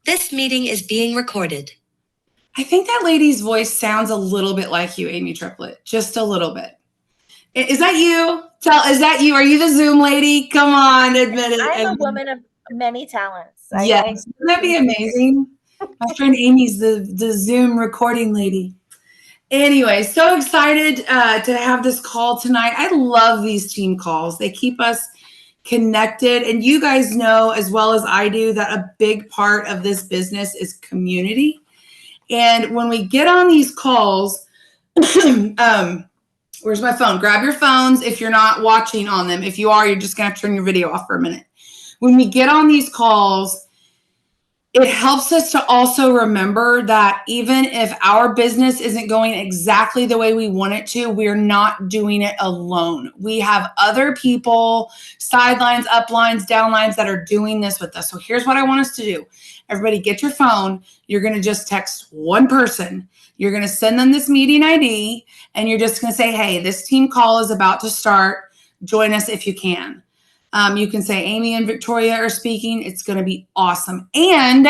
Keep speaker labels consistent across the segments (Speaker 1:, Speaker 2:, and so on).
Speaker 1: This meeting is being recorded.
Speaker 2: I think that lady's voice sounds a little bit like you, Amy Triplett. Just a little bit. Is that you? Is that you? Are you the Zoom lady? Come on, admit it.
Speaker 3: I'm a woman of many talents.
Speaker 2: Yes, wouldn't that be amazing? My friend Amy's the Zoom recording lady. Anyway, so excited to have this call tonight. I love these team calls. They keep us connected. And you guys know as well as I do that a big part of this business is community. And when we get on these calls, where's my phone? Grab your phones if you're not watching on them. If you are, you're just going to turn your video off for a minute. When we get on these calls, it helps us to also remember that even if our business isn't going exactly the way we want it to, we're not doing it alone. We have other people, sidelines, uplines, downlines that are doing this with us. So here's what I want us to do. Everybody get your phone. You're going to just text one person. You're going to send them this meeting ID, and you're just going to say, hey, this team call is about to start. Join us if you can. You can say Amy and Victoria are speaking. It's going to be awesome. And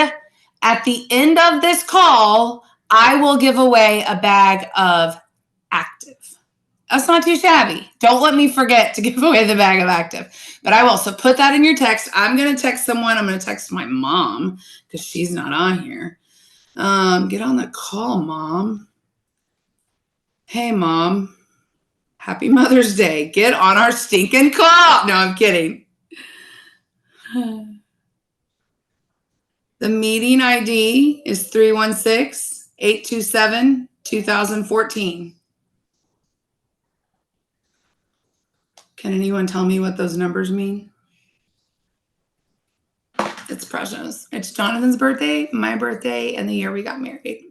Speaker 2: at the end of this call, I will give away a bag of Active. That's not too shabby. Don't let me forget to give away the bag of Active. But I will. So put that in your text. I'm going to text someone. I'm going to text my mom because she's not on here. Get on the call, Mom. Hey, Mom. Happy Mother's Day. Get on our stinking call. No, I'm kidding. The meeting ID is 316-827-2014. Can anyone tell me what those numbers mean? It's precious. It's Jonathan's birthday, my birthday, and the year we got married.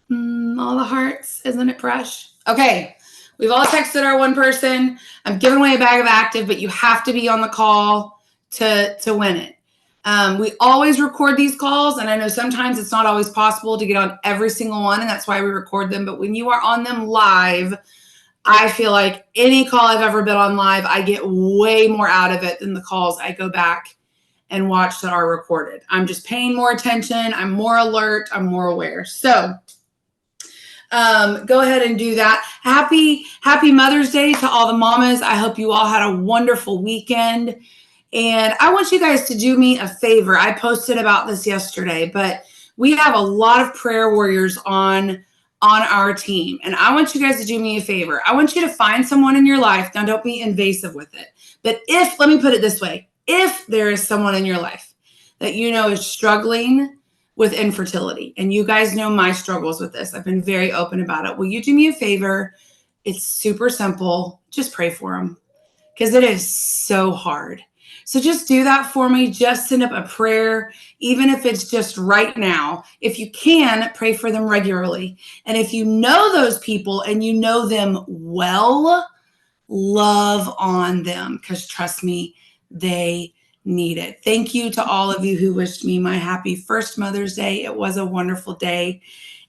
Speaker 2: All the hearts. Isn't it fresh? Okay. We've all texted our one person. I'm giving away a bag of Active, but you have to be on the call to win it. We always record these calls, and I know sometimes it's not always possible to get on every single one, and that's why we record them. But when you are on them live, I feel like any call I've ever been on live, I get way more out of it than the calls I go back and watch that are recorded. I'm just paying more attention. I'm more alert. I'm more aware. So go ahead and do that. Happy Mother's Day to all the mamas. I hope you all had a wonderful weekend. And I want you guys to do me a favor. I posted about this yesterday, but we have a lot of prayer warriors on our team. And I want you guys to do me a favor. I want you to find someone in your life. Now, don't be invasive with it. But let me put it this way. If there is someone in your life that you know is struggling with infertility, and you guys know my struggles with this, I've been very open about it. Will you do me a favor? It's super simple. Just pray for them because it is so hard. So just do that for me. Just send up a prayer, even if it's just right now. If you can, pray for them regularly. And if you know those people and you know them well, love on them because trust me, they need it. Thank you to all of you who wished me my happy first Mother's Day. It was a wonderful day.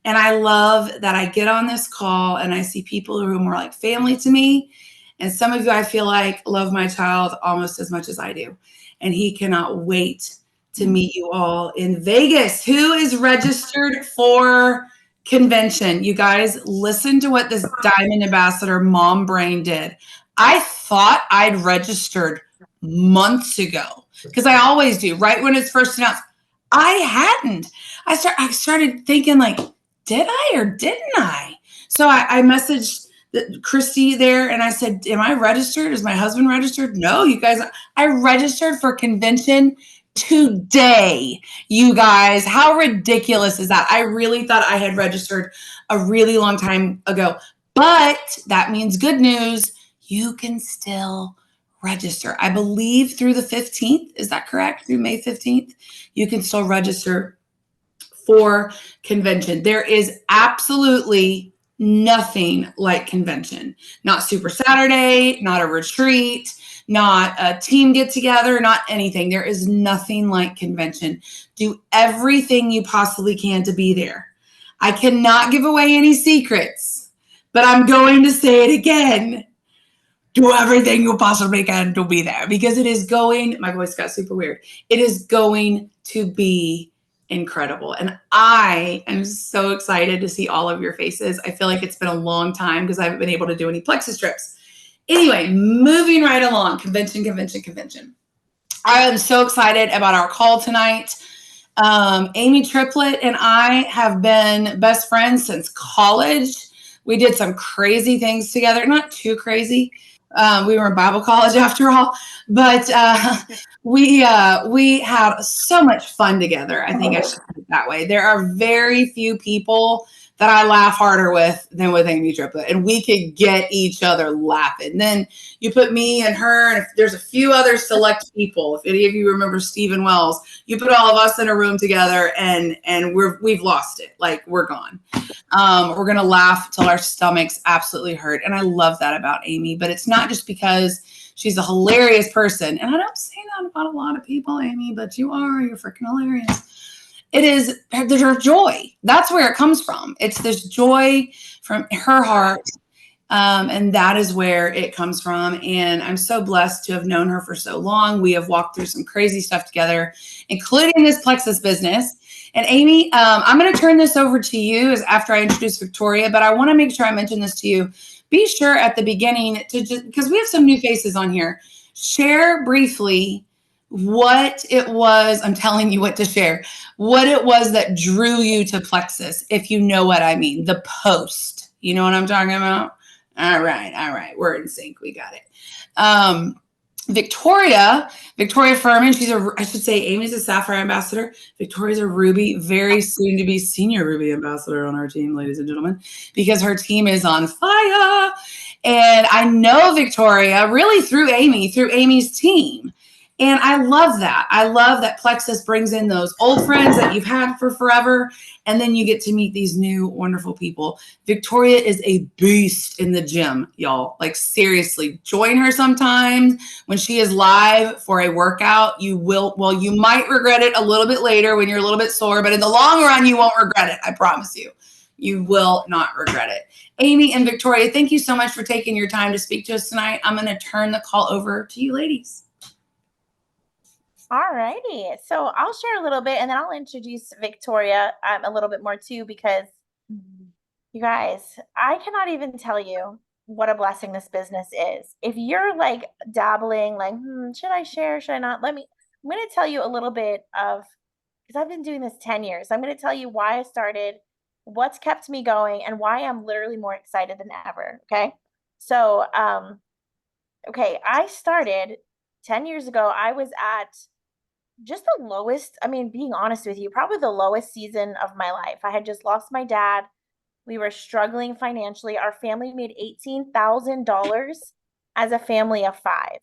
Speaker 2: And I love that I get on this call and I see people who are more like family to me. And some of you, I feel like, love my child almost as much as I do. And he cannot wait to meet you all in Vegas. Who is registered for convention? You guys, listen to what this Diamond Ambassador mom brain did. I thought I'd registered months ago because I always do, right when it's first announced. I hadn't. I started thinking like, did I or didn't I? So I messaged Christy there and I said, am I registered? Is my husband registered? No, you guys, I registered for convention today. You guys, how ridiculous is that? I really thought I had registered a really long time ago, but that means good news. You can still register. I believe through the 15th. Is that correct? Through May 15th, you can still register for convention. There is absolutely nothing like convention. Not Super Saturday, not a retreat, not a team get together, not anything. There is nothing like convention. Do everything you possibly can to be there. I cannot give away any secrets, but I'm going to say it again. Do everything you possibly can to be there because it is going, my voice got super weird. It is going to be incredible. And I am so excited to see all of your faces. I feel like it's been a long time because I haven't been able to do any Plexus trips. Anyway, moving right along, convention. I am so excited about our call tonight. Amy Triplett and I have been best friends since college. We did some crazy things together, not too crazy. We were in Bible college after all, but we had so much fun together. I think I should put it that way. There are very few people that I laugh harder with than with Amy Triplett, and we could get each other laughing. Then you put me and her, and if there's a few other select people. If any of you remember Stephen Wells, you put all of us in a room together, and we've lost it. Like, we're gone. We're gonna laugh till our stomachs absolutely hurt, and I love that about Amy. But it's not just because she's a hilarious person, and I don't say that about a lot of people, Amy, but you're freaking hilarious. There's her joy. That's where it comes from. It's this joy from her heart. And that is where it comes from. And I'm so blessed to have known her for so long. We have walked through some crazy stuff together, including this Plexus business. And Amy, I'm going to turn this over to you as after I introduce Victoria, but I want to make sure I mention this to you. Be sure at the beginning to just, because we have some new faces on here, share briefly what it was. I'm telling you what to share, what it was that drew you to Plexus, if you know what I mean, the post. You know what I'm talking about? All right. We're in sync. We got it. Victoria Furman, I should say Amy's a Sapphire ambassador. Victoria's a Ruby, very soon to be senior Ruby ambassador on our team, ladies and gentlemen, because her team is on fire. And I know Victoria really through Amy's team. And I love that. I love that Plexus brings in those old friends that you've had for forever. And then you get to meet these new wonderful people. Victoria is a beast in the gym, y'all. Like, seriously, join her sometimes when she is live for a workout. You might regret it a little bit later when you're a little bit sore, but in the long run, you won't regret it. I promise you. You will not regret it. Amy and Victoria, thank you so much for taking your time to speak to us tonight. I'm going to turn the call over to you ladies.
Speaker 3: All righty. So I'll share a little bit and then I'll introduce Victoria a little bit more too, because you guys, I cannot even tell you what a blessing this business is. If you're like dabbling, like, should I share? Should I not? I'm going to tell you a little bit of, because I've been doing this 10 years. I'm going to tell you why I started, what's kept me going, and why I'm literally more excited than ever. Okay. So, I started 10 years ago. I was at just the lowest, being honest with you, probably the lowest season of my life. I had just lost my dad. We were struggling financially. Our family made $18,000 as a family of five.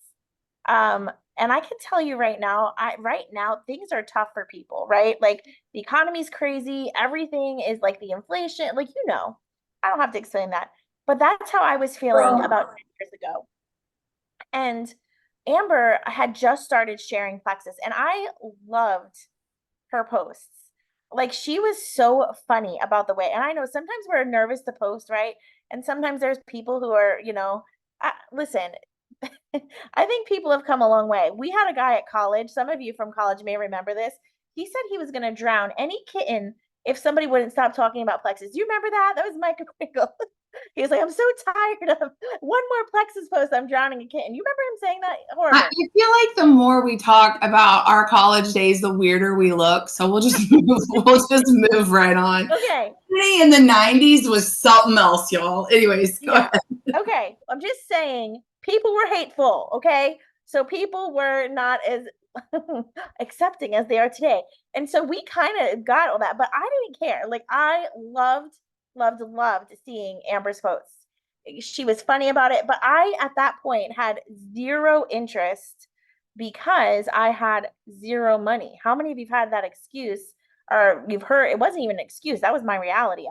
Speaker 3: And I can tell you right now, things are tough for people, right? Like, the economy's crazy. Everything is like the inflation, like, I don't have to explain that, but that's how I was feeling about 10 years ago. And Amber had just started sharing Plexus, and I loved her posts. Like, she was so funny about the way, and I know sometimes we're nervous to post, right? And sometimes there's people who are, listen, I think people have come a long way. We had a guy at college. Some of you from college may remember this. He said he was going to drown any kitten if somebody wouldn't stop talking about Plexus. Do you remember that? That was Micah Crinkle. He was like, I'm so tired of one more Plexus post, I'm drowning a kitten. You remember him saying that? Horrible.
Speaker 2: I feel like the more we talk about our college days, the weirder we look. So we'll just move right on.
Speaker 3: Okay.
Speaker 2: In the 90s was something else, y'all. Anyways, go ahead.
Speaker 3: Okay. I'm just saying, people were hateful. Okay. So people were not as accepting as they are today. And so we kind of got all that, but I didn't care. Like, I loved seeing Amber's posts. She was funny about it, but I, at that point, had zero interest because I had zero money. How many of you've had that excuse, or you've heard it wasn't even an excuse? That was my reality.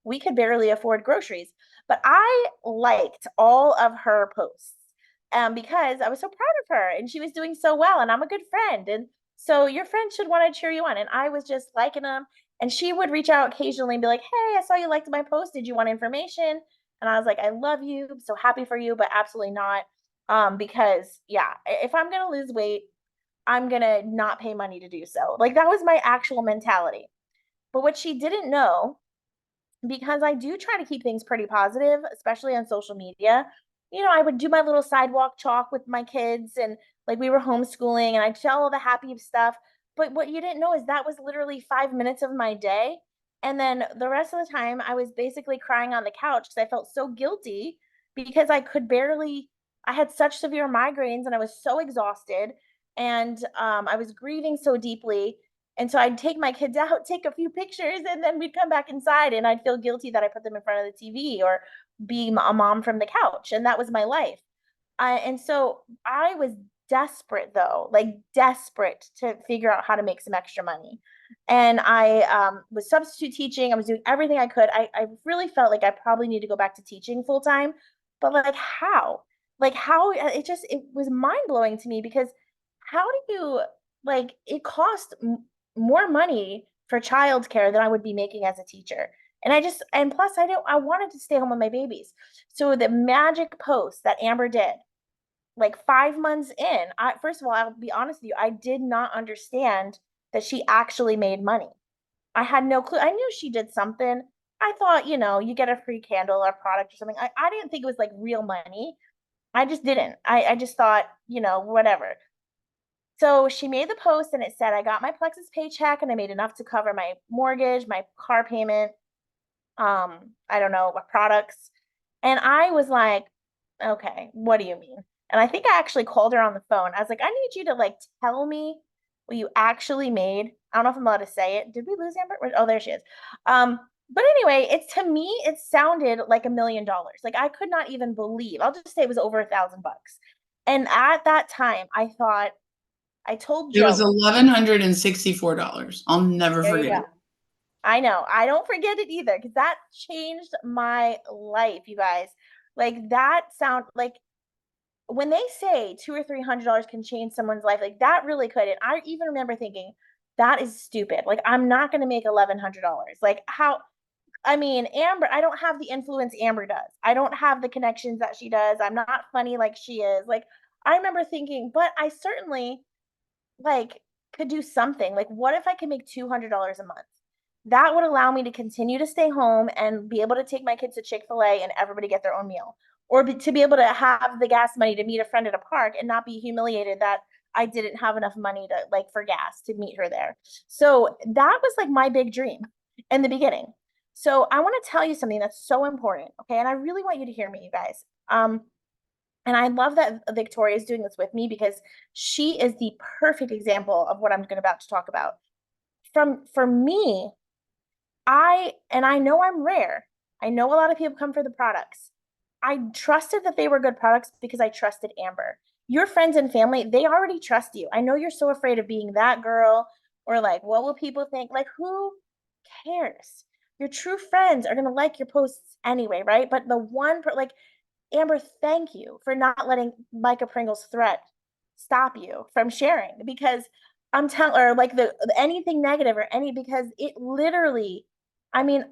Speaker 3: We could barely afford groceries, but I liked all of her posts because I was so proud of her and she was doing so well, and I'm a good friend. And so your friend should want to cheer you on. And I was just liking them. And she would reach out occasionally and be like, hey, I saw you liked my post. Did you want information? And I was like, I love you. I'm so happy for you, but absolutely not. Because if I'm going to lose weight, I'm going to not pay money to do so. Like that was my actual mentality. But what she didn't know, because I do try to keep things pretty positive, especially on social media. I would do my little sidewalk chalk with my kids and like we were homeschooling and I'd tell all the happy stuff. But what you didn't know is that was literally 5 minutes of my day. And then the rest of the time, I was basically crying on the couch because I felt so guilty because I had such severe migraines and I was so exhausted and I was grieving so deeply. And so I'd take my kids out, take a few pictures, and then we'd come back inside and I'd feel guilty that I put them in front of the TV or be a mom from the couch. And that was my life. And so I was desperate, though, like desperate to figure out how to make some extra money. And I was substitute teaching. I was doing everything I could. I really felt like I probably need to go back to teaching full time. But like how? Like how it was mind blowing to me because how do you like it cost more money for childcare than I would be making as a teacher. And plus I wanted to stay home with my babies. So the magic post that Amber did, like 5 months in, first of all, I'll be honest with you, I did not understand that she actually made money. I had no clue. I knew she did something. I thought, you get a free candle or product or something. I didn't think it was like real money. I just didn't. I just thought, whatever. So she made the post and it said, I got my Plexus paycheck and I made enough to cover my mortgage, my car payment, I don't know, what products. And I was like, okay, what do you mean? And I think I actually called her on the phone. I was like, I need you to like tell me what you actually made. I don't know if I'm allowed to say it. Did we lose Amber? Oh, there she is. But anyway, to me, it sounded like $1 million. Like I could not even believe. I'll just say it was over $1,000. And at that time, I told
Speaker 2: It was
Speaker 3: Joey.
Speaker 2: $1,164. I'll never
Speaker 3: There you
Speaker 2: forget
Speaker 3: go.
Speaker 2: it.
Speaker 3: I know. I don't forget it either because that changed my life, you guys. Like that sound like when they say $200 or $300 can change someone's life, like that really could. And I even remember thinking that is stupid. Like I'm not going to make $1,100. Like how? I mean, Amber. I don't have the influence Amber does. I don't have the connections that she does. I'm not funny like she is. Like I remember thinking, but I certainly like could do something. Like, what if I could make $200 a month? That would allow me to continue to stay home and be able to take my kids to Chick-fil-A and everybody get their own meal. Or to be able to have the gas money to meet a friend at a park and not be humiliated that I didn't have enough money to like for gas to meet her there. So that was like my big dream in the beginning. So I want to tell you something that's so important. Okay. And I really want you to hear me, you guys. And I love that Victoria is doing this with me because she is the perfect example of what I'm going about to talk about. For me, I know I'm rare. I know a lot of people come for the products. I trusted that they were good products because I trusted Amber. Your friends and family, they already trust you. I know you're so afraid of being that girl or like, what will people think? Like, who cares? Your true friends are going to like your posts anyway, right? But like, Amber, thank you for not letting Micah Pringle's threat stop you from sharing because I'm telling or like the anything negative or any because it literally, I mean,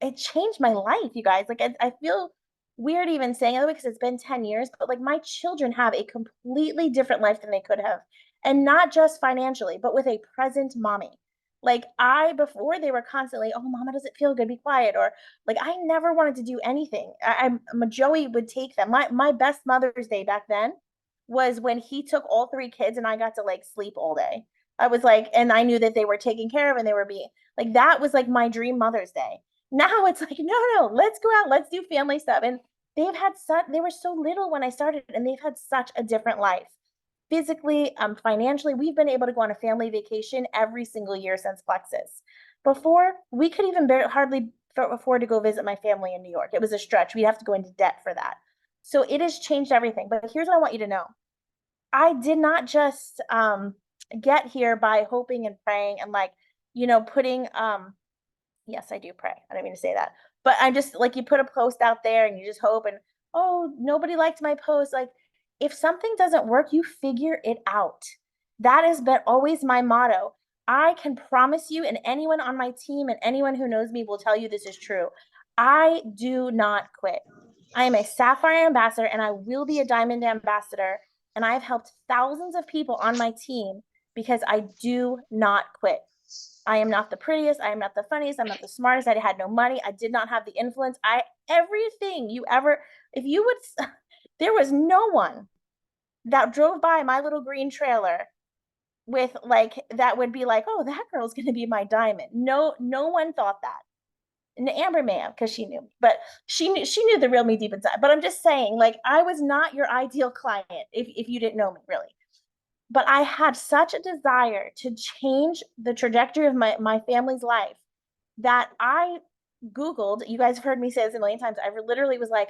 Speaker 3: it changed my life, you guys. Like I feel weird even saying it because it's been 10 years, but like my children have a completely different life than they could have. And not just financially, but with a present mommy. Like before they were constantly, oh, mama doesn't feel good, be quiet. Or like I never wanted to do anything. Joey would take them. My best Mother's Day back then was when he took all three kids and I got to like sleep all day. I was like, and I knew that they were taken care of and they were being like that was like my dream Mother's Day. Now it's like, no, let's go out, let's do family stuff. And they were so little when I started and they've had such a different life physically, financially. We've been able to go on a family vacation every single year since Plexus. Before, we could even hardly afford to go visit my family in New York. It was a stretch. We'd have to go into debt for that. So it has changed everything. But here's what I want you to know. I did not just get here by hoping and praying and like, putting yes, I do pray. I didn't mean to say that. But I'm just like you put a post out there and you just hope and oh, nobody liked my post. Like if something doesn't work, you figure it out. That has been always my motto. I can promise you, and anyone on my team and anyone who knows me will tell you this is true. I do not quit. I am a Sapphire ambassador and I will be a diamond ambassador and I've helped thousands of people on my team because I do not quit. I am not the prettiest. I am not the funniest. I'm not the smartest. I had no money. I did not have the influence. Everything you ever, if you would, there was no one that drove by my little green trailer with like, that would be like, oh, that girl's going to be my diamond. No, no one thought that. And Amber may have, because she knew, but she knew the real me deep inside. But I'm just saying, like, I was not your ideal client if you didn't know me really. But I had such a desire to change the trajectory of my family's life that I Googled, you guys have heard me say this a million times. I literally was like,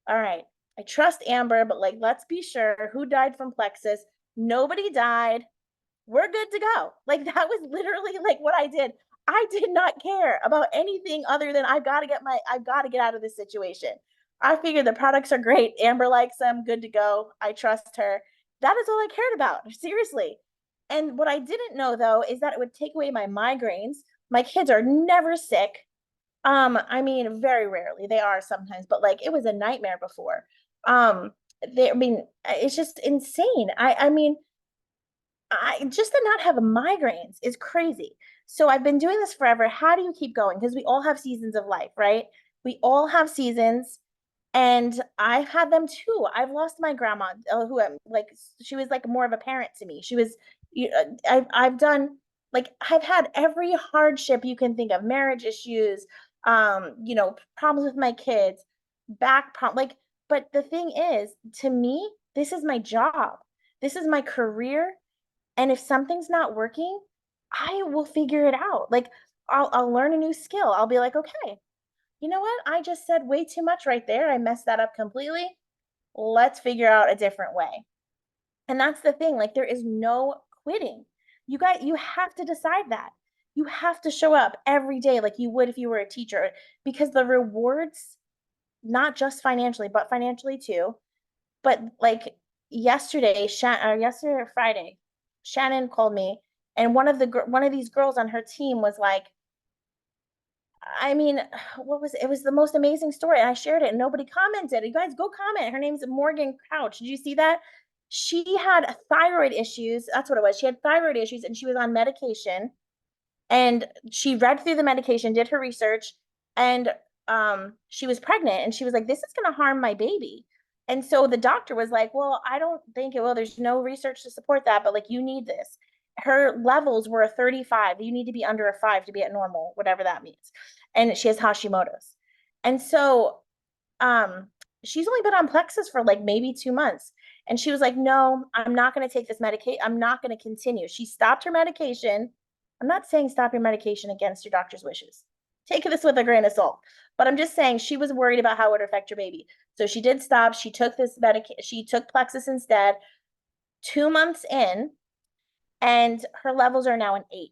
Speaker 3: all right, I trust Amber, but like, let's be sure who died from plexus. Nobody died. We're good to go. Like, that was literally like what I did. I did not care about anything other than I've got to get out of this situation. I figured the products are great. Amber likes them. Good to go. I trust her. That is all I cared about. Seriously. And what I didn't know though is that it would take away my migraines. My kids are never sick. I mean, very rarely. They are sometimes, but like it was a nightmare before. I mean, it's just insane. I mean, I just to not have migraines is crazy. So I've been doing this forever. How do you keep going? Because we all have seasons of life, right? We all have seasons, and I've had them too. I've lost my grandma, who I'm like, she was like more of a parent to me. She was, I've done like I've had every hardship you can think of, marriage issues, problems with my kids, like. But the thing is, to me, this is my job. This is my career, and if something's not working, I will figure it out. Like I'll learn a new skill. I'll be like, okay, you know what? I just said way too much right there. I messed that up completely. Let's figure out a different way. And that's the thing. Like there is no quitting. You have to decide that. You have to show up every day like you would if you were a teacher, because the rewards, not just financially, but financially too. But like yesterday or Friday, Shannon called me, and one of these girls on her team was like, I mean, what was it? It was the most amazing story. And I shared it and nobody commented. You guys go comment. Her name's Morgan Crouch. Did you see that? She had thyroid issues. That's what it was. She had thyroid issues and she was on medication, and she read through the medication, did her research, and she was pregnant, and she was like, this is going to harm my baby. And so the doctor was like, well, I don't think it will. There's no research to support that, but like, you need this. Her levels were a 35. You need to be under a 5 to be at normal, whatever that means. And she has Hashimoto's. And so she's only been on Plexus for like maybe 2 months. And she was like, no, I'm not going to take this medication. I'm not going to continue. She stopped her medication. I'm not saying stop your medication against your doctor's wishes. Take this with a grain of salt. But I'm just saying she was worried about how it would affect your baby. So she did stop. She took this medication. She took Plexus instead. 2 months in, and her levels are now an 8.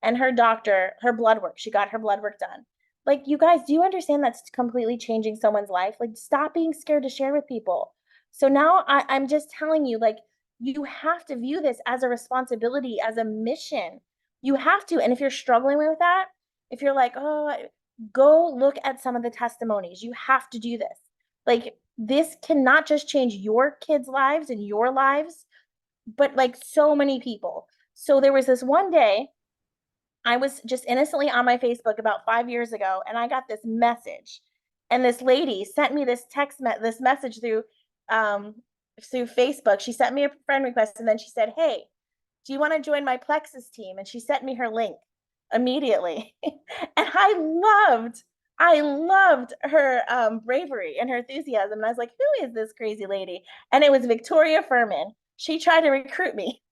Speaker 3: And her doctor, her blood work, she got her blood work done. Like, you guys, do you understand that's completely changing someone's life? Like, stop being scared to share with people. So now I'm just telling you, like, you have to view this as a responsibility, as a mission. You have to. And if you're struggling with that, if you're like, oh, go look at some of the testimonies. You have to do this. Like, this cannot just change your kids' lives and your lives, but like so many people. So there was this one day, I was just innocently on my Facebook about 5 years ago, and I got this message, and this lady sent me this this message through Facebook. She sent me a friend request, and then she said, hey, do you want to join my Plexus team? And she sent me her link immediately. And I loved her bravery and her enthusiasm. And I was like, who is this crazy lady? And it was Victoria Furman. She tried to recruit me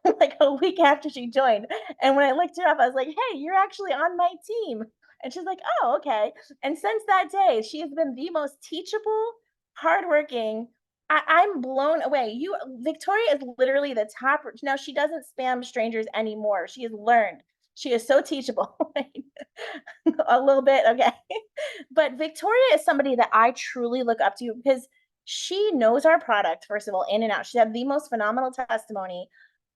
Speaker 3: like a week after she joined. And when I looked her up, I was like, hey, you're actually on my team. And she's like, oh, okay. And since that day, she has been the most teachable, hardworking. I'm blown away. Victoria is literally the top. Now, she doesn't spam strangers anymore. She has learned. She is so teachable. A little bit, okay. But Victoria is somebody that I truly look up to because she knows our product, first of all, in and out. She had the most phenomenal testimony,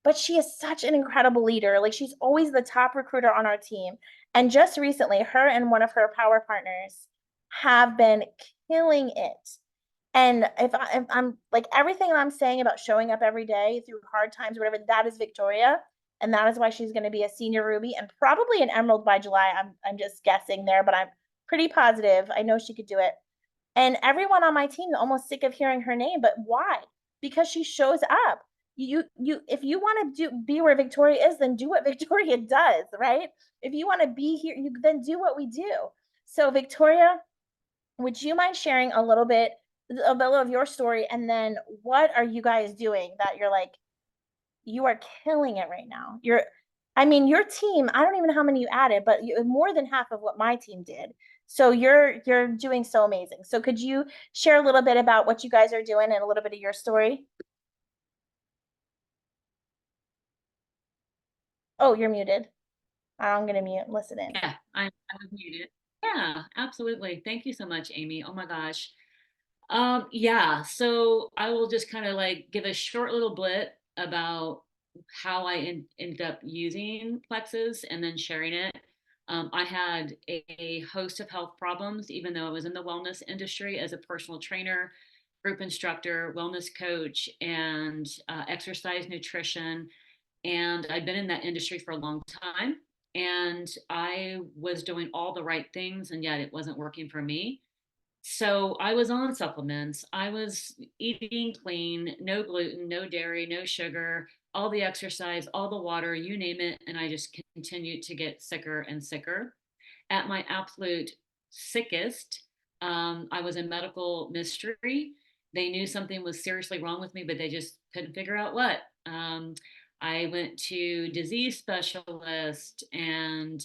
Speaker 3: but she is such an incredible leader. Like, she's always the top recruiter on our team. And just recently, her and one of her power partners have been killing it. And if I'm like everything I'm saying about showing up every day through hard times, or whatever, that is Victoria. And that is why she's going to be a senior ruby and probably an emerald by July. I'm just guessing there, but I'm pretty positive. I know she could do it. And everyone on my team is almost sick of hearing her name, but why? Because she shows up. You if you want to be where Victoria is, then do what Victoria does, right? If you want to be here, you then do what we do. So Victoria, would you mind sharing a little of your story, and then what are you guys doing that you're like, you are killing it right now? I mean, your team, I don't even know how many you added, but more than half of what my team did. So you're doing so amazing. So could you share a little bit about what you guys are doing and a little bit of your story? Oh, you're muted. I'm gonna mute and listen in.
Speaker 4: Yeah, I was muted. Yeah, absolutely. Thank you so much, Amy. Oh my gosh. Yeah, so I will just kind of like give a short little blip about how I ended up using Plexus and then sharing it. I had a host of health problems, even though I was in the wellness industry as a personal trainer, group instructor, wellness coach, and exercise nutrition. And I'd been in that industry for a long time. And I was doing all the right things, and yet it wasn't working for me. So I was on supplements. I was eating clean, no gluten, no dairy, no sugar, all the exercise, all the water, you name it. And I just continued to get sicker and sicker. At my absolute sickest, I was in medical mystery. They knew something was seriously wrong with me, but they just couldn't figure out what. I went to disease specialist and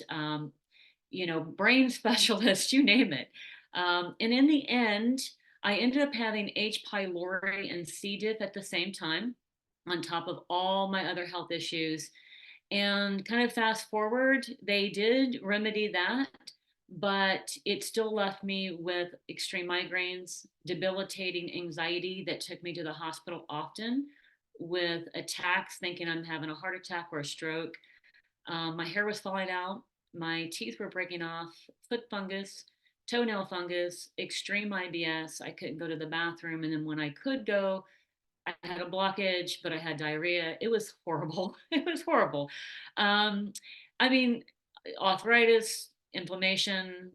Speaker 4: brain specialist, you name it. And in the end, I ended up having H. pylori and C. diff at the same time, on top of all my other health issues. And kind of fast forward, they did remedy that, but it still left me with extreme migraines, debilitating anxiety that took me to the hospital often, with attacks thinking I'm having a heart attack or a stroke. My hair was falling out, my teeth were breaking off, foot fungus, toenail fungus, extreme IBS. I couldn't go to the bathroom. And then when I could go, I had a blockage, but I had diarrhea. It was horrible. It was horrible. Um, I mean, arthritis, inflammation.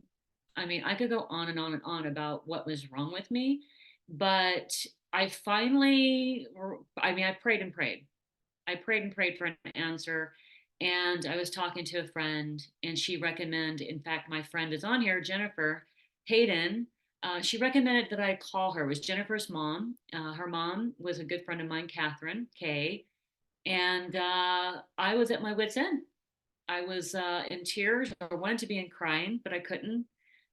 Speaker 4: I mean, I could go on and on and on about what was wrong with me, but I finally, I prayed and prayed. I prayed and prayed for an answer. And I was talking to a friend, and she recommended, in fact, my friend is on here, Jennifer Hayden. She recommended that I call her. It was Jennifer's mom. Her mom was a good friend of mine, Catherine Kay. And I was at my wit's end. I was in tears. I wanted to be in crying, but I couldn't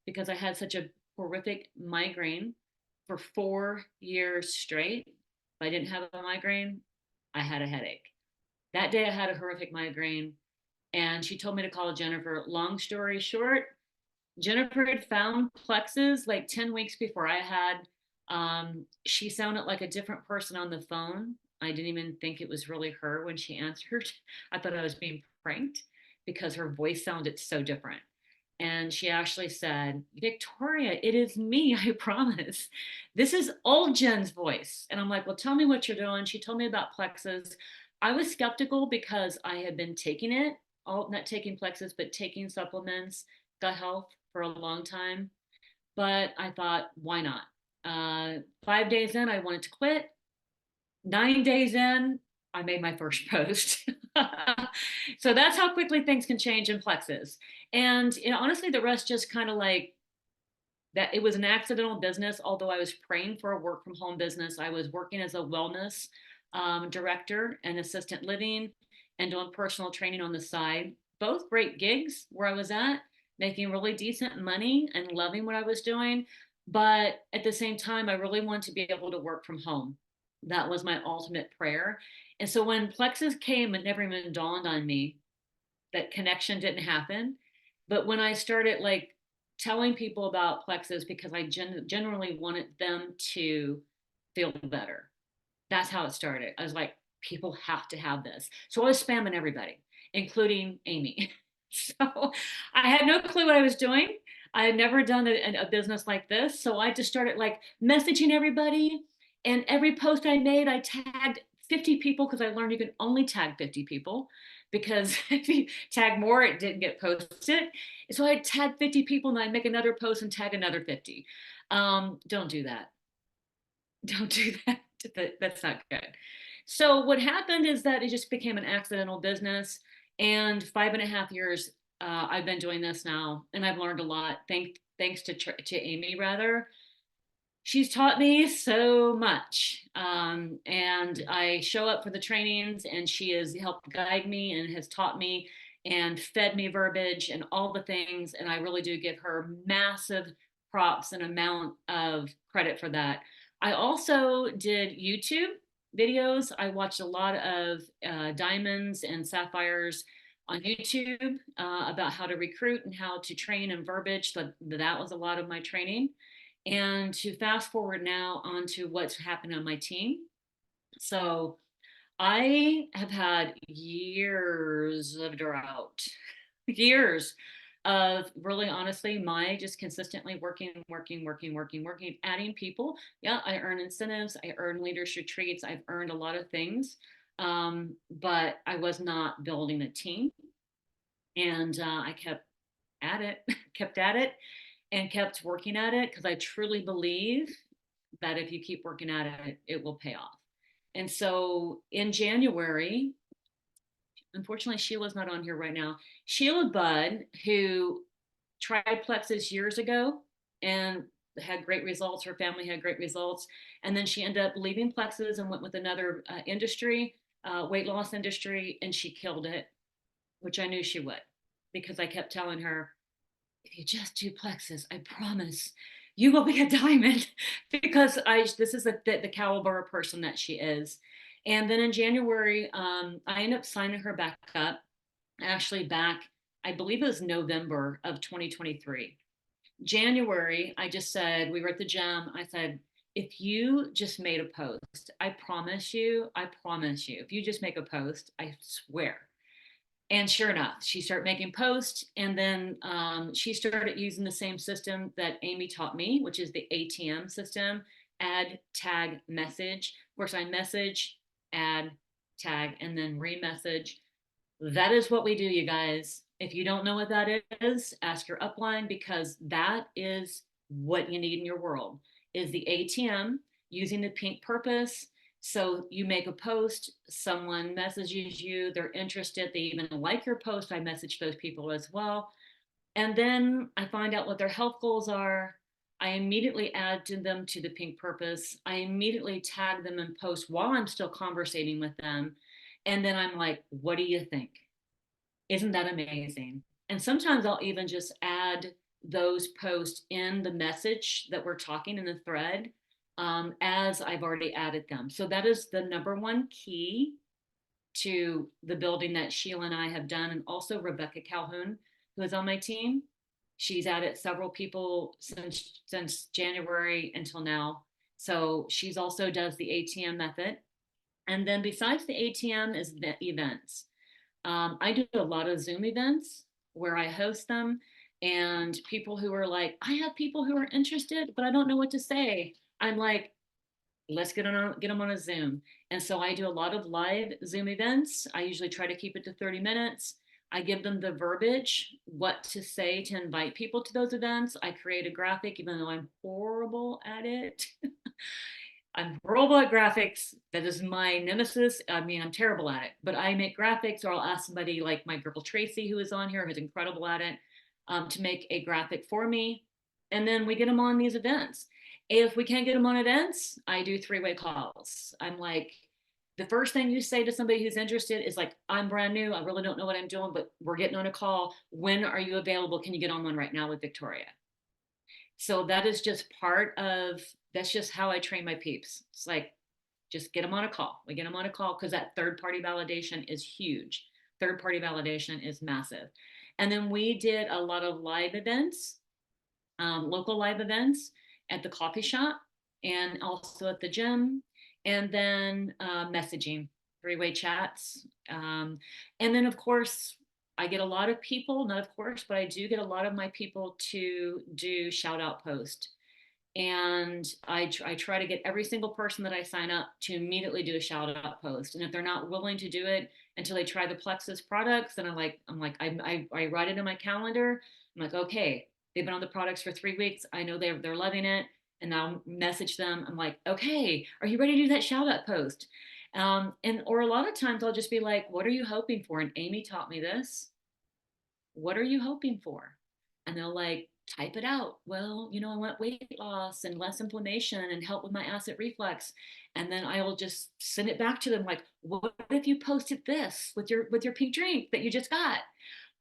Speaker 4: because I had such a horrific migraine for 4 years straight. If I didn't have a migraine, I had a headache. That day I had a horrific migraine, and she told me to call Jennifer. Long story short, Jennifer had found Plexus like 10 weeks before I had. She sounded like a different person on the phone. I didn't even think it was really her when she answered. I thought I was being pranked because her voice sounded so different. And she actually said, Victoria, it is me, I promise. This is old Jen's voice. And I'm like, well, tell me what you're doing. She told me about Plexus. I was skeptical because I had been taking it, all not taking Plexus, but taking supplements, gut health for a long time. But I thought, why not? 5 days in, I wanted to quit. 9 days in, I made my first post. So that's how quickly things can change in Plexus. And honestly, the rest just kind of like that. It was an accidental business. Although I was praying for a work from home business, I was working as a wellness director and assistant living and doing personal training on the side. Both great gigs where I was at, making really decent money and loving what I was doing. But at the same time, I really wanted to be able to work from home. That was my ultimate prayer. And so when Plexus came, it never even dawned on me that connection didn't happen. But when I started like telling people about Plexus, because I generally wanted them to feel better, that's how it started. I was like, people have to have this. So I was spamming everybody, including Amy. So I had no clue what I was doing. I had never done a business like this. So I just started like messaging everybody. And every post I made, I tagged 50 people because I learned you can only tag 50 people because if you tag more, it didn't get posted. So I tag 50 people and I make another post and tag another 50. Don't do that. Don't do that. That's not good. So what happened is that it just became an accidental business. And 5.5 years, I've been doing this now, and I've learned a lot. Thanks to Amy, rather. She's taught me so much, and I show up for the trainings, and she has helped guide me and has taught me and fed me verbiage and all the things. And I really do give her massive props and amount of credit for that. I also did YouTube videos. I watched a lot of diamonds and sapphires on YouTube about how to recruit and how to train and verbiage. That was a lot of my training. And to fast forward now onto what's happened on my team. So I have had years of drought, years of really honestly, my just consistently working, adding people. Yeah, I earn incentives, I earn leadership retreats, I've earned a lot of things. But I was not building a team. And I kept at it, kept at it, and kept working at it because I truly believe that if you keep working at it, it will pay off. And so in January, unfortunately, Sheila's not on here right now. Sheila Budd, who tried Plexus years ago and had great results, her family had great results. And then she ended up leaving Plexus and went with another industry, weight loss industry, and she killed it, which I knew she would because I kept telling her, if you just do Plexus, I promise you will be a diamond because this is the caliber of person that she is. And then in January, I ended up signing her back up, actually back, I believe it was November of 2023. January, I just said, we were at the gym. I said, if you just made a post, I promise you, if you just make a post, I swear. And sure enough, she started making posts, and then she started using the same system that Amy taught me, which is the ATM system: add, tag, message. Of course, I message, add, tag, and then re-message. That is what we do, you guys. If you don't know what that is, ask your upline, because that is what you need in your world, is the ATM using the pink purpose. So you make a post, someone messages you, they're interested, they even like your post. I message those people as well. And then I find out what their health goals are. I immediately add to them to the pink purpose. I immediately tag them and post while I'm still conversating with them. And then I'm like, what do you think? Isn't that amazing? And sometimes I'll even just add those posts in the message that we're talking in the thread, as I've already added them. So that is the number one key to the building that Sheila and I have done. And also Rebecca Calhoun, who is on my team. She's added several people since January until now. So she's also does the ATM method. And then besides the ATM is the events. I do a lot of Zoom events where I host them, and people who are like, I have people who are interested, but I don't know what to say. I'm like, let's get them on a Zoom. And so I do a lot of live Zoom events. I usually try to keep it to 30 minutes. I give them the verbiage, what to say to invite people to those events. I create a graphic, even though I'm horrible at it. I'm horrible at graphics. That is my nemesis. I mean, I'm terrible at it, but I make graphics, or I'll ask somebody like my girl Tracy, who is on here, who's incredible at it, to make a graphic for me. And then we get them on these events. If we can't get them on events, I do 3-way calls. I'm like, the first thing you say to somebody who's interested is like, I'm brand new. I really don't know what I'm doing, but we're getting on a call. When are you available? Can you get on one right now with Victoria? So that is just that's just how I train my peeps. It's like, just get them on a call. We get them on a call because that third party validation is huge. Third party validation is massive. And then we did a lot of live events, local live events at the coffee shop and also at the gym. And then messaging, 3-way chats. And then, of course, I get a lot of people, not of course, but I do get a lot of my people to do shout out post. And I try to get every single person that I sign up to immediately do a shout out post. And if they're not willing to do it until they try the Plexus products, then I write it in my calendar. I'm like, okay, they've been on the products for 3 weeks. I know they're loving it. And I'll message them. I'm like, okay, are you ready to do that shout out post? And or a lot of times I'll just be like, what are you hoping for? And Amy taught me this. What are you hoping for? And they'll like type it out. Well, I want weight loss and less inflammation and help with my acid reflux. And then I will just send it back to them like, what if you posted this with your pink drink that you just got?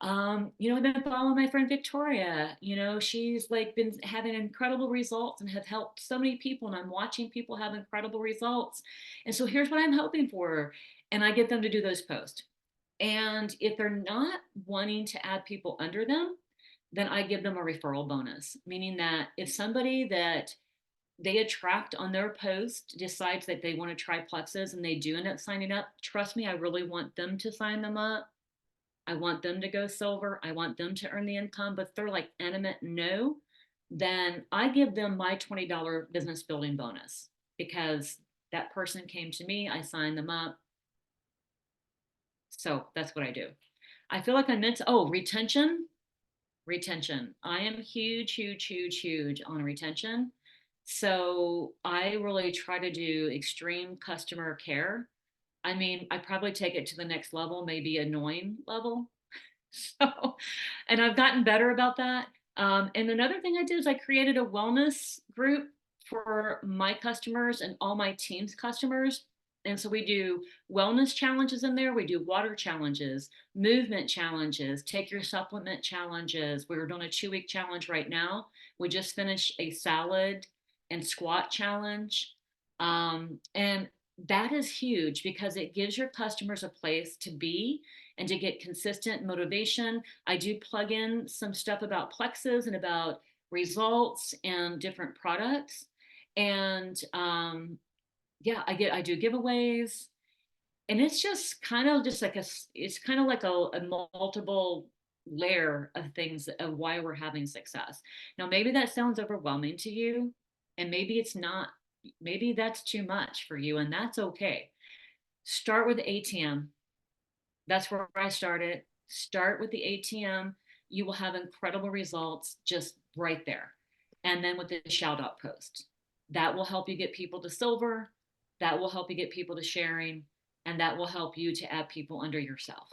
Speaker 4: I've been following my friend Victoria. She's like been having incredible results and have helped so many people, and I'm watching people have incredible results. And so here's what I'm hoping for. And I get them to do those posts. And if they're not wanting to add people under them, then I give them a referral bonus, meaning that if somebody that they attract on their post decides that they want to try Plexus and they do end up signing up, trust me, I really want them to sign them up. I want them to go silver. I want them to earn the income. But if they're like adamant no, then I give them my $20 business building bonus because that person came to me, I signed them up. So that's what I do. I feel like I meant to, retention. I am huge, huge, huge, huge on retention. So I really try to do extreme customer care. I mean, I probably take it to the next level, maybe annoying level. So, and I've gotten better about that. And another thing I did is I created a wellness group for my customers and all my team's customers. And so we do wellness challenges in there. We do water challenges, movement challenges, take your supplement challenges. We're doing a 2-week challenge right now. We just finished a salad and squat challenge. And that is huge because it gives your customers a place to be and to get consistent motivation. I do plug in some stuff about Plexus and about results and different products. And I do giveaways. And it's just kind of just like a multiple layer of things of why we're having success. Now, maybe that sounds overwhelming to you, and maybe it's not, maybe that's too much for you, and that's okay. Start with ATM. That's where I started. Start with the ATM. You will have incredible results just right there. And then with the shout out post, that will help you get people to silver. That will help you get people to sharing. And that will help you to add people under yourself.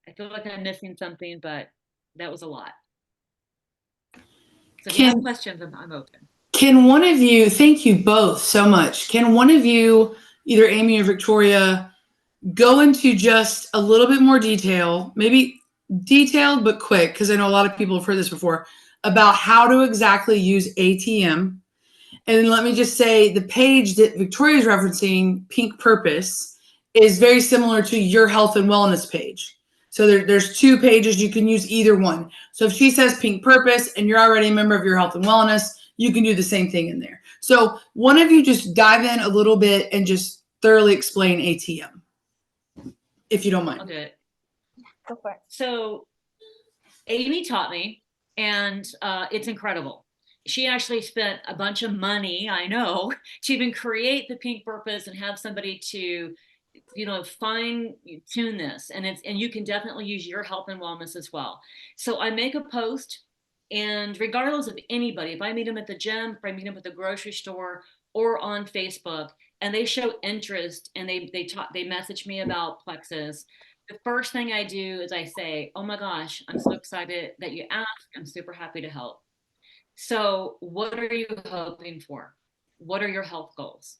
Speaker 4: I feel like I'm missing something, but that was a lot. So if you have questions, I'm open.
Speaker 2: Can one of you, thank you both so much. Can one of you, either Amy or Victoria, go into just a little bit more detail, maybe detailed but quick, because I know a lot of people have heard this before, about how to exactly use ATM. And then let me just say the page that Victoria's referencing, Pink Purpose, is very similar to your health and wellness page. So there's 2 pages. You can use either one. So if she says Pink Purpose and you're already a member of your health and wellness, you can do the same thing in there. So one of you just dive in a little bit and just thoroughly explain ATM, if you don't mind.
Speaker 4: I'll do it.
Speaker 3: Go for it.
Speaker 4: So Amy taught me, and it's incredible. She actually spent a bunch of money, I know, to even create the Pink Purpose and have somebody to, fine tune this. And you can definitely use your health and wellness as well. So I make a post, and regardless of anybody, if I meet them at the gym, if I meet them at the grocery store or on Facebook, and they show interest and they message me about Plexus, the first thing I do is I say, oh my gosh, I'm so excited that you asked. I'm super happy to help. So what are you hoping for? What are your health goals?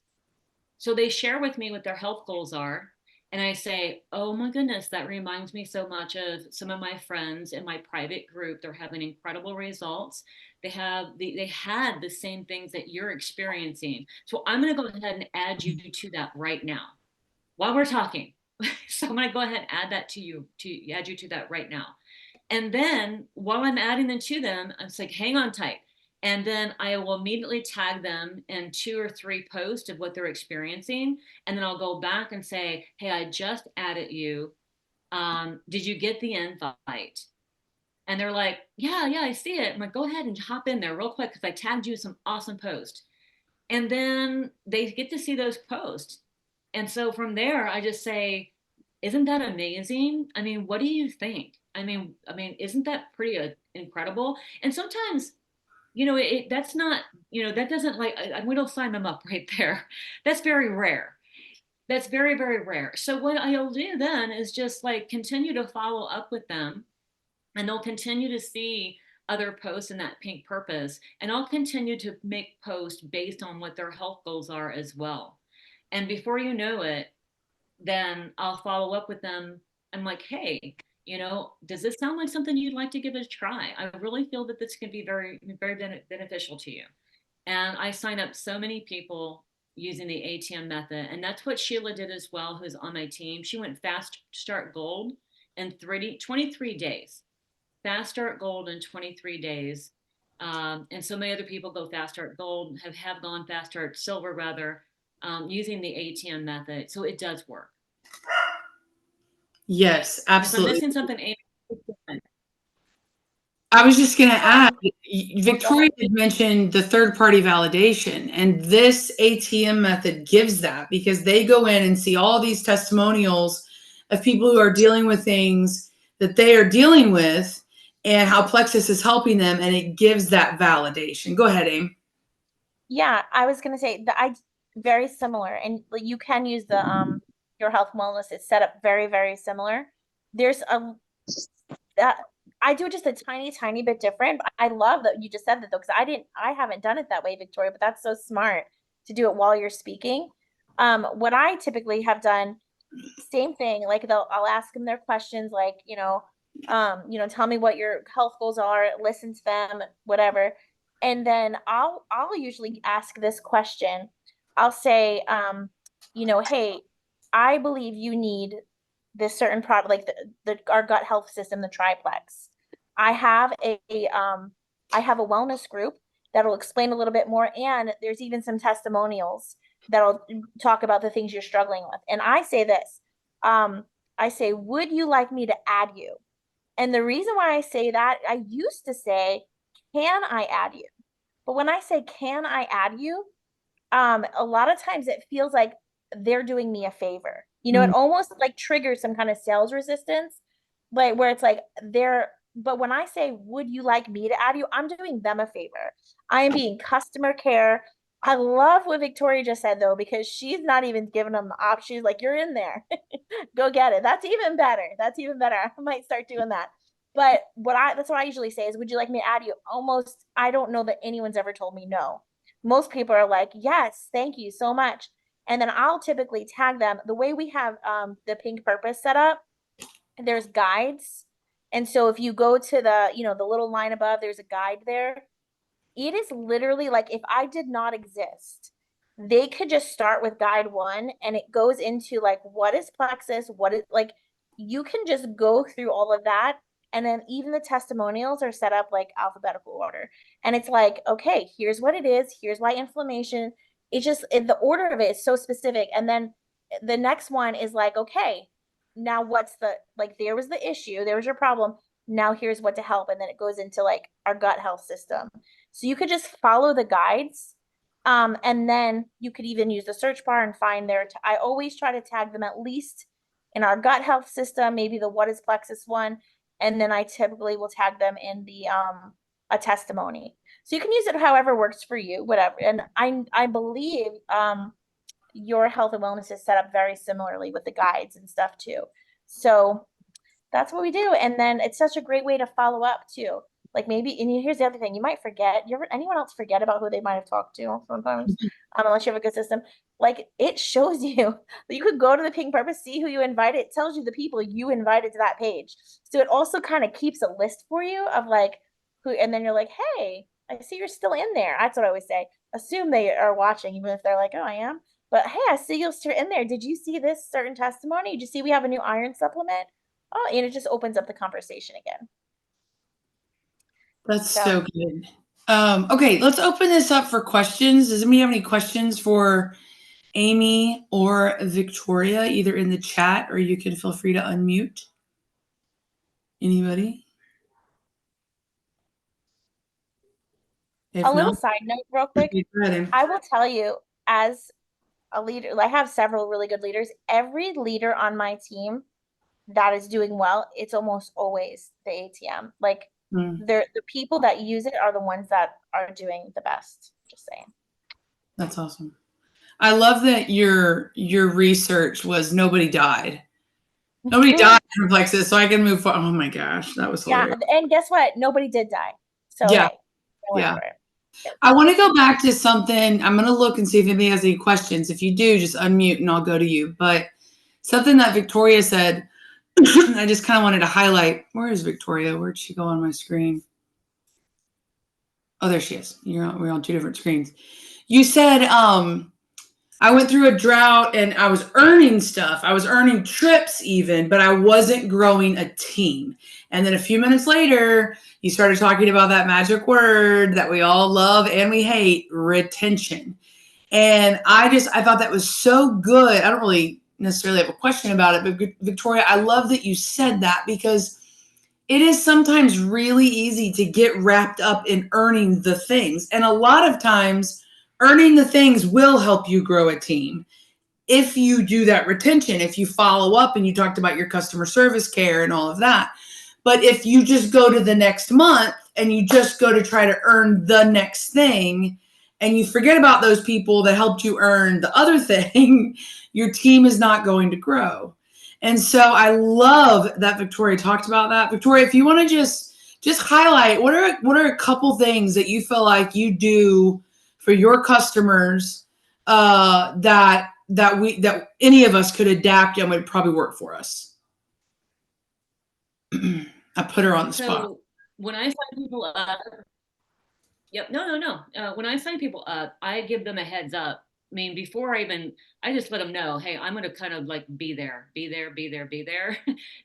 Speaker 4: So they share with me what their health goals are. And I say, oh my goodness, that reminds me so much of some of my friends in my private group. They're having incredible results. They had the same things that you're experiencing. So I'm going to go ahead and add you to that right now while we're talking. So I'm going to go ahead and add that to add you to that right now. And then while I'm adding them to them, I'm like, hang on tight. And then I will immediately tag them in 2 or 3 posts of what they're experiencing. And then I'll go back and say, hey, I just added you did you get the invite? And they're like, yeah, I see it. I'm like, go ahead and hop in there real quick because I tagged you some awesome posts. And then they get to see those posts. And so from there, I just say, isn't that amazing? I mean, what do you think? Isn't that pretty incredible? And sometimes, that's not, that doesn't like, we don't sign them up right there. That's very rare. That's very, very rare. So what I'll do then is just like continue to follow up with them, and they'll continue to see other posts in that pink purpose, and I'll continue to make posts based on what their health goals are as well. And before you know it, then I'll follow up with them. I'm like, hey, does this sound like something you'd like to give it a try? I really feel that this can be very, very beneficial to you. And I sign up so many people using the ATM method. And that's what Sheila did as well, who's on my team. She went fast start gold in 23 days. Fast start gold in 23 days. And so many other people go fast start gold, have gone fast start silver rather, using the ATM method. So it does work.
Speaker 2: Yes, absolutely.
Speaker 4: If I'm missing something, Amy,
Speaker 2: I was just going to add, Victoria had mentioned the third-party validation, and this ATM method gives that because they go in and see all these testimonials of people who are dealing with things that they are dealing with and how Plexus is helping them, and it gives that validation. Go ahead, Aim.
Speaker 3: Yeah, I was gonna say that I very similar, and you can use the your health and wellness. It's set up very, very similar. There's a that I do just a tiny bit different. But I love that you just said that though, because I haven't done it that way, Victoria, but that's so smart to do it while you're speaking. What I typically have done, same thing, like I'll ask them their questions, like, tell me what your health goals are, listen to them, whatever. And then I'll usually ask this question. I'll say, hey, I believe you need this certain product, like our gut health system, the triplex. I have I have a wellness group that'll explain a little bit more, and there's even some testimonials that'll talk about the things you're struggling with. And I say this, I say, would you like me to add you? And the reason why I say that, I used to say, can I add you? But when I say, can I add you? A lot of times it feels like they're doing me a favor. It almost like triggers some kind of sales resistance, like where it's like but when I say, would you like me to add you? I'm doing them a favor. I am being customer care. I love what Victoria just said though, because she's not even giving them the option. She's like, you're in there. Go get it. That's even better. That's even better. I might start doing that. But that's what I usually say is, would you like me to add you? Almost, I don't know that anyone's ever told me no. Most people are like, yes, thank you so much. And then I'll typically tag them. The way we have the pink purpose set up, there's guides. And so if you go to the little line above, there's a guide there. It is literally like if I did not exist, they could just start with guide 1 and it goes into like, what is plexus? What is like, you can just go through all of that. And then even the testimonials are set up like alphabetical order. And it's like, okay, here's what it is. Here's why inflammation. It's just the order of it is so specific. And then the next one is like, okay, now what's there was the issue, there was your problem. Now here's what to help. And then it goes into like our gut health system. So you could just follow the guides. And then you could even use the search bar and find I always try to tag them at least in our gut health system, maybe the what is plexus one. And then I typically will tag them in the a testimony. So you can use it however works for you, whatever. And I believe your health and wellness is set up very similarly with the guides and stuff too. So that's what we do. And then it's such a great way to follow up too. Like maybe, and here's the other thing, you might forget. Anyone else forget about who they might have talked to sometimes, unless you have a good system. Like it shows you that you could go to the pink purpose, see who you invited. It tells you the people you invited to that page. So it also kind of keeps a list for you of like who, and then you're like, hey, I see you're still in there. That's what I always say. Assume they are watching, even if they're like, oh, I am. But hey, I see you're still in there. Did you see this certain testimony? Did you see we have a new iron supplement? Oh, and it just opens up the conversation again.
Speaker 2: That's so good. Okay, let's open this up for questions. Does anybody have any questions for Amy or Victoria, either in the chat or you can feel free to unmute? Anybody? If
Speaker 3: A little
Speaker 2: not,
Speaker 3: side note, real quick.
Speaker 2: go ahead.
Speaker 3: I will tell you, as a leader, I have several really good leaders. Every leader on my team that is doing well, it's almost always the ATM. Like the people that use it are the ones that are doing the best. Just saying.
Speaker 2: That's awesome. I love that your research was nobody died. Nobody died from plexus, so I can move forward. Oh my gosh, that was hilarious.
Speaker 3: Yeah, and guess what? Nobody did die. So
Speaker 2: Yeah.
Speaker 3: hey, whatever.
Speaker 2: Yeah. I want to go back to something. I'm going to look and see if anybody has any questions. If you do, just unmute and I'll go to you. But something that Victoria said, I just kind of wanted to highlight. Where is Victoria? Where'd she go on my screen? Oh, there she is. We're on two different screens. You said, I went through a drought and I was earning stuff. I was earning trips even, but I wasn't growing a team. And then a few minutes later, you started talking about that magic word that we all love and we hate, retention. And I thought that was so good. I don't really necessarily have a question about it, but Victoria, I love that you said that because it is sometimes really easy to get wrapped up in earning the things. And a lot of times, earning the things will help you grow a team if you do that retention, if you follow up and you talked about your customer service care and all of that. But if you just go to the next month and you just go to try to earn the next thing and you forget about those people that helped you earn the other thing, your team is not going to grow. And so I love that Victoria talked about that. Victoria, if you want to just highlight what are a couple things that you feel like you do for your customers that any of us could adapt and would probably work for us. I put her on the spot.
Speaker 4: So when I sign people up, when I sign people up, I give them a heads up. I mean, before I just let them know, hey, I'm going to kind of like be there,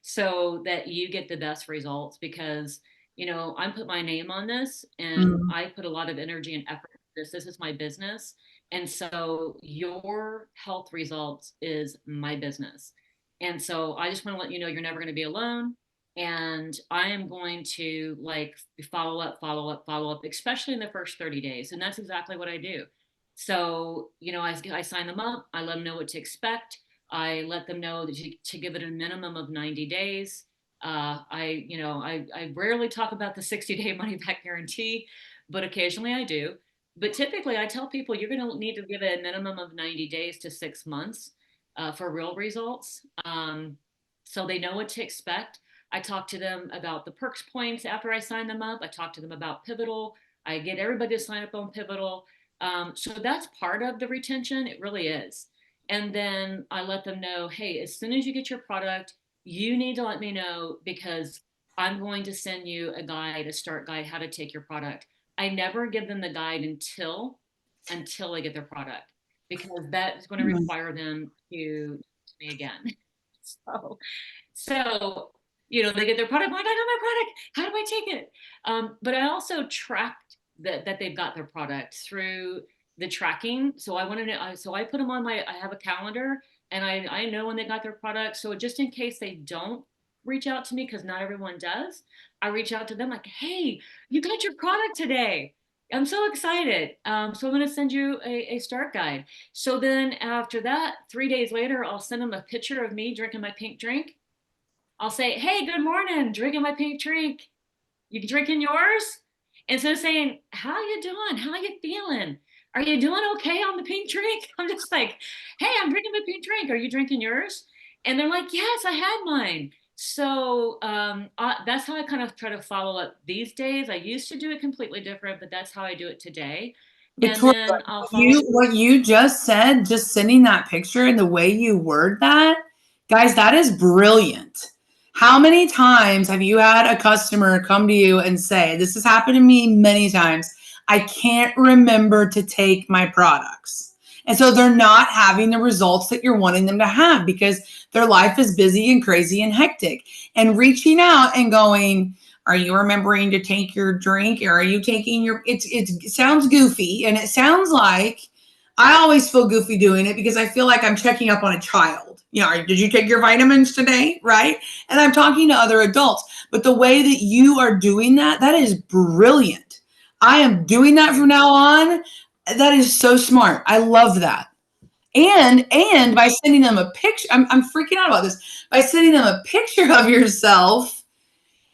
Speaker 4: so that you get the best results because, I put my name on this and I put a lot of energy and effort into this. This is my business. And so your health results is my business. And so I just want to let you know you're never going to be alone. And I am going to like follow up, especially in the first 30 days. And that's exactly what I do. So, I sign them up. I let them know what to expect. I let them know that to give it a minimum of 90 days. I rarely talk about the 60-day money back guarantee, but occasionally I do. But typically I tell people you're going to need to give it a minimum of 90 days to 6 months for real results. So they know what to expect. I talk to them about the perks points after I sign them up. I talk to them about Pivotal. I get everybody to sign up on Pivotal. So that's part of the retention. It really is. And then I let them know, hey, as soon as you get your product, you need to let me know because I'm going to send you a start guide, how to take your product. I never give them the guide until they get their product because that is going to require them to me again. So they get their product. I'm like, I got my product. How do I take it? But I also tracked that they've got their product through the tracking. So I wanted to, so I put them on I have a calendar and I know when they got their product. So just in case they don't reach out to me, because not everyone does, I reach out to them like, hey, you got your product today. I'm so excited. So I'm going to send you a start guide. So then after that, 3 days later, I'll send them a picture of me drinking my pink drink. I'll say, hey, good morning, drinking my pink drink. You drinking yours? Instead of saying, how you doing? How you feeling? Are you doing okay on the pink drink? I'm just like, hey, I'm drinking my pink drink. Are you drinking yours? And they're like, yes, I had mine. So that's how I kind of try to follow up these days. I used to do it completely different, but that's how I do it today.
Speaker 2: Victoria,
Speaker 4: And then I'll follow
Speaker 2: what you just said, just sending that picture and the way you word that, guys, that is brilliant. How many times have you had a customer come to you and say, this has happened to me many times, I can't remember to take my products. And so they're not having the results that you're wanting them to have because their life is busy and crazy and hectic. And reaching out and going, are you remembering to take your drink? Or are you taking it sounds goofy. And it sounds like I always feel goofy doing it because I feel like I'm checking up on a child. Did you take your vitamins today? Right? And I'm talking to other adults, but the way that you are doing that is brilliant. I am doing that from now on. That is so smart. I love that. And by sending them a picture, I'm freaking out about this. By sending them a picture of yourself,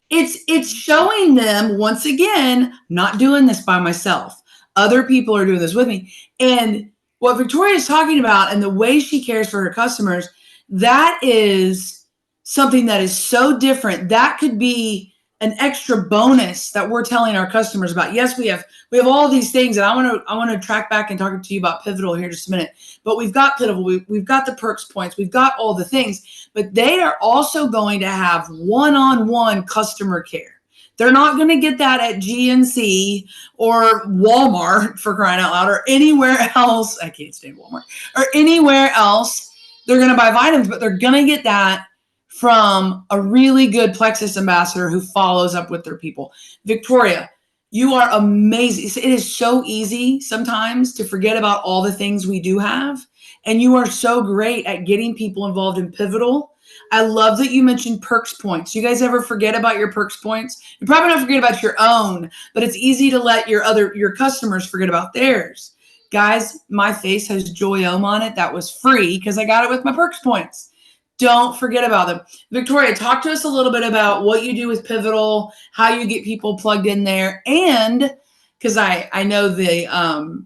Speaker 2: it's showing them, once again, not doing this by myself. Other people are doing this with me. And what Victoria is talking about and the way she cares for her customers, that is something that is so different. That could be an extra bonus that we're telling our customers about. Yes, we have all these things, and I want to track back and talk to you about Pivotal here in just a minute. But we've got Pivotal, we've got the perks points, we've got all the things, but they are also going to have one-on-one customer care. They're not going to get that at GNC or Walmart, for crying out loud, or anywhere else. I can't stand Walmart. Or anywhere else. They're going to buy vitamins, but they're going to get that from a really good Plexus ambassador who follows up with their people. Victoria, you are amazing. It is so easy sometimes to forget about all the things we do have. And you are so great at getting people involved in Pivotal. I love that you mentioned perks points. You guys ever forget about your perks points? You probably don't forget about your own, but it's easy to let your customers forget about theirs. Guys, my face has Joy-Om on it. That was free because I got it with my perks points. Don't forget about them. Victoria, talk to us a little bit about what you do with Pivotal, how you get people plugged in there, and because I know the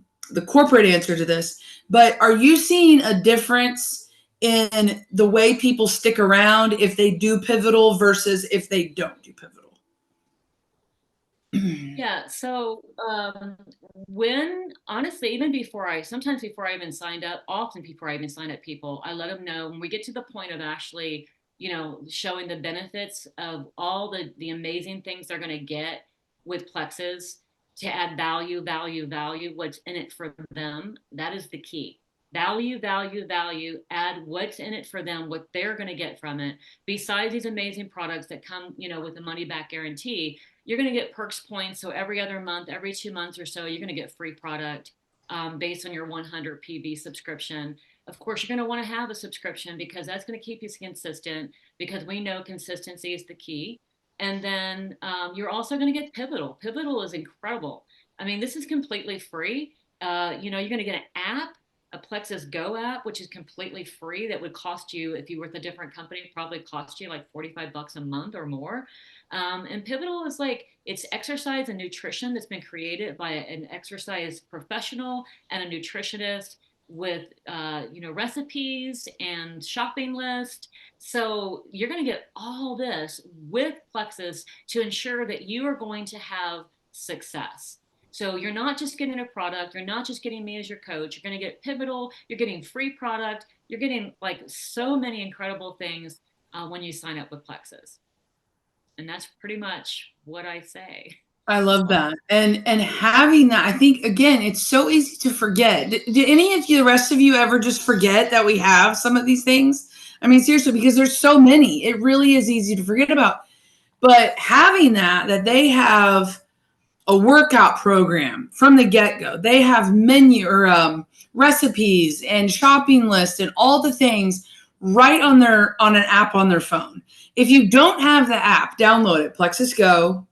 Speaker 2: corporate answer to this, but are you seeing a difference in the way people stick around if they do Pivotal versus if they don't do Pivotal?
Speaker 4: Yeah, so honestly, even sometimes before I even signed up, often before I even sign up people, I let them know when we get to the point of actually, showing the benefits of all the amazing things they're going to get with Plexus to add value, what's in it for them. That is the key. Value, add what's in it for them, what they're going to get from it. Besides these amazing products that come, with a money back guarantee, you're going to get perks points. So every other month, every 2 months or so, you're going to get free product based on your 100 PV subscription. Of course, you're going to want to have a subscription because that's going to keep you consistent, because we know consistency is the key. And then you're also going to get Pivotal. Pivotal is incredible. I mean, this is completely free. You're going to get an app, a Plexus Go app, which is completely free. That would cost you, if you were with a different company, probably cost you like $45 a month or more. And Pivotal is it's exercise and nutrition that's been created by an exercise professional and a nutritionist with, recipes and shopping list. So you're going to get all this with Plexus to ensure that you are going to have success. So you're not just getting a product. You're not just getting me as your coach. You're going to get Pivotal. You're getting free product. You're getting so many incredible things when you sign up with Plexus. And that's pretty much what I say.
Speaker 2: I love that. And having that, I think, again, it's so easy to forget. Did any of you, the rest of you, ever just forget that we have some of these things? I mean, seriously, because there's so many. It really is easy to forget about. But having that they have a workout program from the get-go. They have menu or recipes and shopping lists and all the things right on an app on their phone. If you don't have the app, download it, Plexus Go,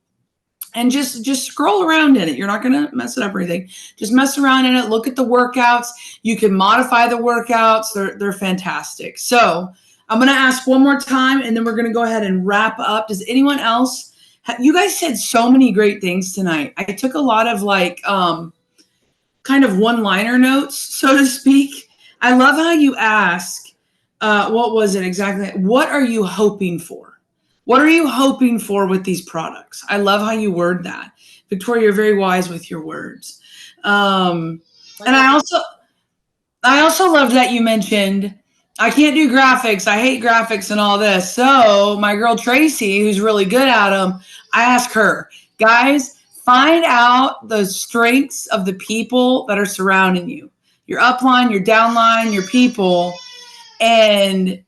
Speaker 2: and just scroll around in it. You're not going to mess it up or anything. Just mess around in it. Look at the workouts. You can modify the workouts. They're fantastic. So I'm going to ask one more time, and then we're going to go ahead and wrap up. Does anyone else? You guys said so many great things tonight. I took a lot of kind of one-liner notes, so to speak. I love how you ask, what was it exactly? What are you hoping for? What are you hoping for with these products? I love how you word that. Victoria, you're very wise with your words. And I also love that you mentioned, I can't do graphics. I hate graphics and all this. So my girl Tracy, who's really good at them, I ask her, guys, find out the strengths of the people that are surrounding you. Your upline, your downline, your people, and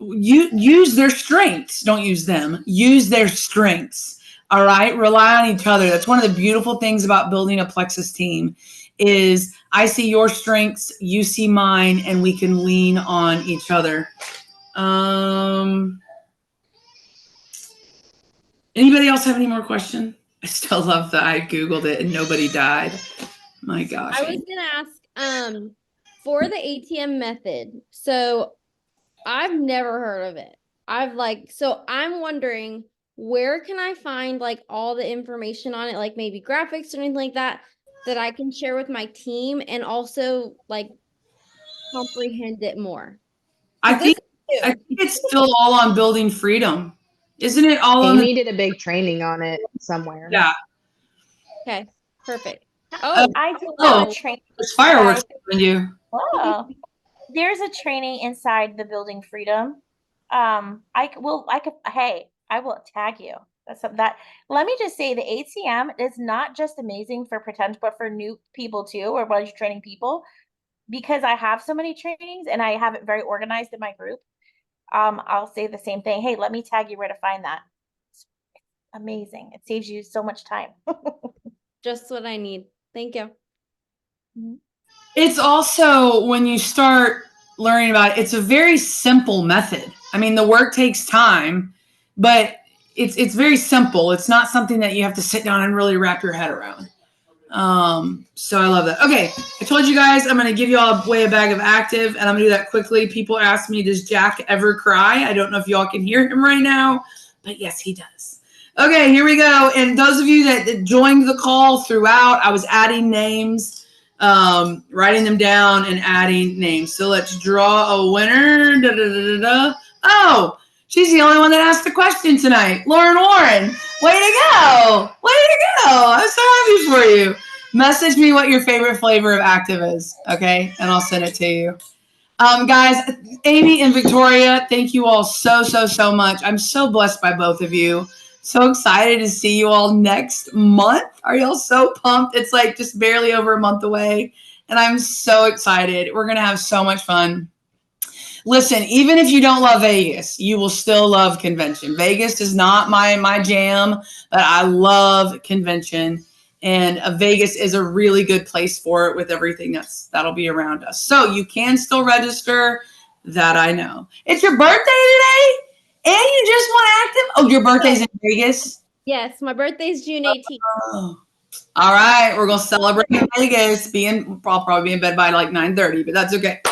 Speaker 2: you use their strengths. Don't use them. Use their strengths. All right. Rely on each other. That's one of the beautiful things about building a Plexus team is I see your strengths, you see mine, and we can lean on each other. Anybody else have any more questions? I still love that I Googled it and nobody died. My gosh.
Speaker 5: I was gonna ask, for the ATM method. So I've never heard of it. So I'm wondering, where can I find like all the information on it, like maybe graphics or anything like that, that I can share with my team and also like comprehend it more?
Speaker 2: I
Speaker 5: 'Cause
Speaker 2: think
Speaker 5: this is new.
Speaker 2: it's still all on Building Freedom. Isn't it all on
Speaker 6: Amy did a big training on it somewhere.
Speaker 2: Yeah.
Speaker 5: Okay, perfect. Oh,
Speaker 3: I did
Speaker 2: Oh.
Speaker 3: a training.
Speaker 2: There's fireworks behind you.
Speaker 3: Oh, there's a training inside the Building Freedom. I will tag you. That. Let me just say, the ATM is not just amazing for potential, but for new people too, or while you're training people, because I have so many trainings and I have it very organized in my group. I'll say the same thing. Hey, let me tag you where to find that. It's amazing. It saves you so much time.
Speaker 5: just what I need. Thank you.
Speaker 2: It's also, when you start learning about it, it's a very simple method. I mean, the work takes time, but it's very simple. It's not something that you have to sit down and really wrap your head around. So I love that. Okay, I told you guys I'm going to give you all away a bag of active, and I'm going to do that quickly. People ask me, does Jack ever cry? I don't know if y'all can hear him right now, but yes, he does. Okay, here we go. And those of you that joined the call throughout, I was adding names, writing them down and adding names. So let's draw a winner. Da, da, da, da, da. Oh, she's the only one that asked the question tonight. Lauren Warren, way to go. Way to go. I'm so happy for you. Message me what your favorite flavor of active is, okay? And I'll send it to you. Guys, Amy and Victoria, thank you all so much. I'm so blessed by both of you. So excited to see you all next month. Are y'all so pumped? It's like just barely over a month away. And I'm so excited. We're going to have so much fun. Listen, even if you don't love Vegas, you will still love convention. Vegas is not my jam, but I love convention. And Vegas is a really good place for it with everything that'll be around us. So you can still register. That I know. It's your birthday today? And you just went active? Oh, your birthday's in Vegas?
Speaker 5: Yes, my birthday's June 18th.
Speaker 2: Oh. All right, we're going to celebrate in Vegas. I'll probably be in bed by like 9:30, but that's okay.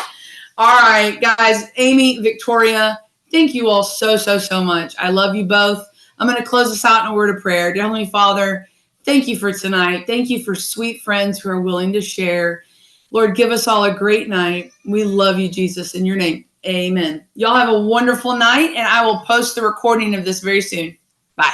Speaker 2: All right, guys, Amy, Victoria, thank you all so much. I love you both. I'm going to close this out in a word of prayer. Dear Heavenly Father, thank you for tonight. Thank you for sweet friends who are willing to share. Lord, give us all a great night. We love you, Jesus, in your name. Amen. Y'all have a wonderful night, and I will post the recording of this very soon. Bye.